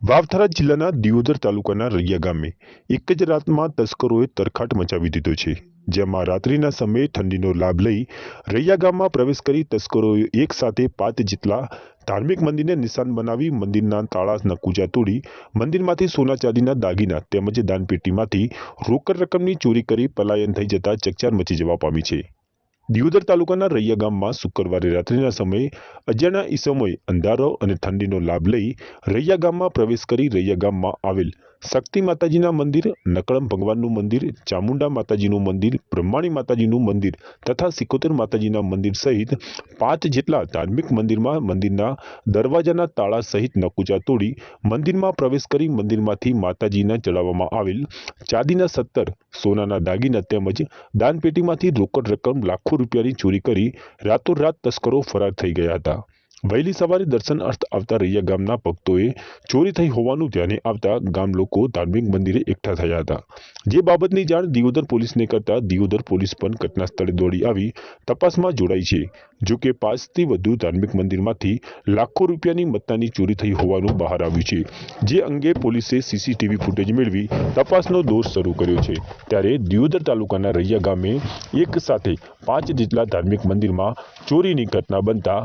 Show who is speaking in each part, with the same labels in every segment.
Speaker 1: વાવથરા જિલ્લાના દિયોદર તાલુકાના રૈયા ગામે એક જ રાતમાં તસ્કરોએ તરખાટ મચાવી દીધો છે, જેમાં રાત્રિના સમયે ઠંડીનો લાભ લઈ રૈયા ગામમાં પ્રવેશ કરી તસ્કરોએ એક સાથે 5 જેટલા ધાર્મિક મંદિરને નિશાન બનાવી મંદિરના તાળા નકુચા તોડી મંદિરમાંથી સોના ચાંદીના દાગીના તેમજ દાનપેટીમાંથી રોકડ રકમની ચોરી કરી પલાયન થઈ જતા ચકચાર મચી જવા પામી છે। દિયોદર તાલુકાના રૈયા ગામમાં શુક્રવારે રાત્રિના સમયે અજાણ્યા ઈસમોએ અંધારો અને ઠંડીનો લાભ લઈ રૈયા ગામમાં પ્રવેશ કરી રૈયા ગામમાં આવેલ શક્તિ માતાજીના મંદિર, નકળમ ભગવાનનું મંદિર, ચામુંડા માતાજીનું મંદિર, બ્રહ્માણી માતાજીનું મંદિર તથા સિકોતર માતાજીના મંદિર સહિત 5 જેટલા ધાર્મિક મંદિરમાં મંદિરના દરવાજાના તાળા સહિત નકુચા તોડી મંદિરમાં પ્રવેશ કરી મંદિરમાંથી માતાજીને ચડાવવામાં આવેલ ચાંદીના 17 સોનાના દાગીના તેમજ દાનપેટીમાંથી રોકડ રકમ લાખો રૂપિયાની ચોરી કરી રાતોરાત તસ્કરો ફરાર થઈ ગયા હતા। વહેલી સવારે દર્શન અર્થ આવતા રૈયા ગામના ભક્તોએ ચોરી થઈ હોવાનું ધ્યાને આવતા ગામ લોકો ધાર્મિક મંદિરે એકઠા થયા હતા, જે બાબતની જાણ દિયોદર પોલીસને કરતા દિયોદર પોલીસ પણ ઘટના સ્થળે દોડી આવી તપાસમાં જોડાઈ છે। જો કે 5 થી વધુ ધાર્મિક મંદિરમાંથી લાખો રૂપિયાની મત્તાની ચોરી થઈ હોવાનું બહાર આવ્યું છે, જે અંગે પોલીસે સીસીટીવી ફૂટેજ મેળવી તપાસનો દોર શરૂ કર્યો છે। ત્યારે દિયોદર તાલુકાના રૈયા ગામે એક સાથે 5 જેટલા ધાર્મિક મંદિરમાં ચોરીની ઘટના બનતા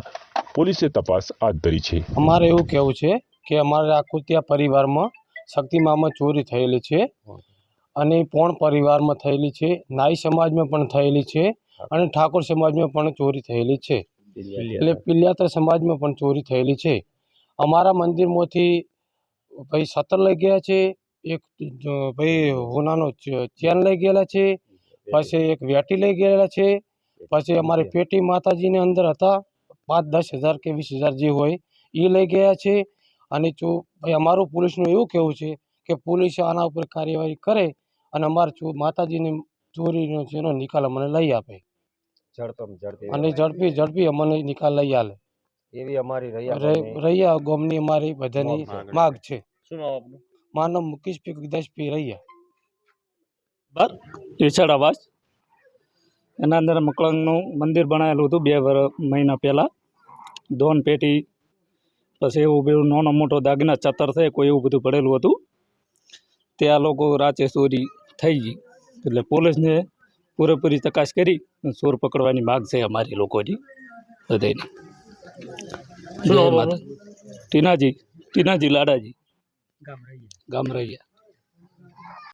Speaker 1: પોલીસે તપાસ હાથ ધરી છે।
Speaker 2: અમારે એવું કહેવું છે કે અમારા આકુતિયા પરિવારમાં શક્તિમામાં ચોરી થયેલી છે અને પોણ પરિવારમાં થયેલી છે, નાઈ સમાજમાં પણ થયેલી છે અને ઠાકોર સમાજમાં પણ ચોરી થયેલી છે, એટલે પિલ્યાત્ર સમાજમાં પણ ચોરી થયેલી છે। અમારા મંદિરમાંથી ભાઈ 17 લઈ ગયા છે, એક ભાઈ હોનાનો ચેન લઈ ગયેલા છે, પછી એક વેટી લઈ ગયેલા છે, પછી અમારી પેટી માતાજીની અંદર હતા 5-10 હજાર કે 20 હજાર જે હોય એ લઈ ગયા છે। અને ભાઈ અમારું પોલીસનું એવું કહેવું છે કે પોલીસ આના ઉપર કાર્યવાહી કરે અને અમારા માતાજીની ચોરીનો જેનો નિકાલ અમને લઈ આપે અને ઝડપી અમને નિકાલ લઈ આલે એવી અમારી રૈયા ગામની અમારી બધાની માગ છે। માનવ મુકેશ પી ગુરદાસપી રૈયા
Speaker 3: ઈર્ષાડ એના અંદર મકળંગનું મંદિર બનાવેલું હતું 2 મહિના પહેલાં, દોન પેટી પછી એવું બધું નાનો મોટો દાગીના 17 છે કોઈ એવું બધું પડેલું હતું। તે આ લોકો રાતે ચોરી થઈ ગઈ એટલે પોલીસને પૂરેપૂરી તપાસ કરી ચોર પકડવાની માગ છે અમારી લોકોની બધાની। ટીનાજી લાડાજી ગામ રૈયા।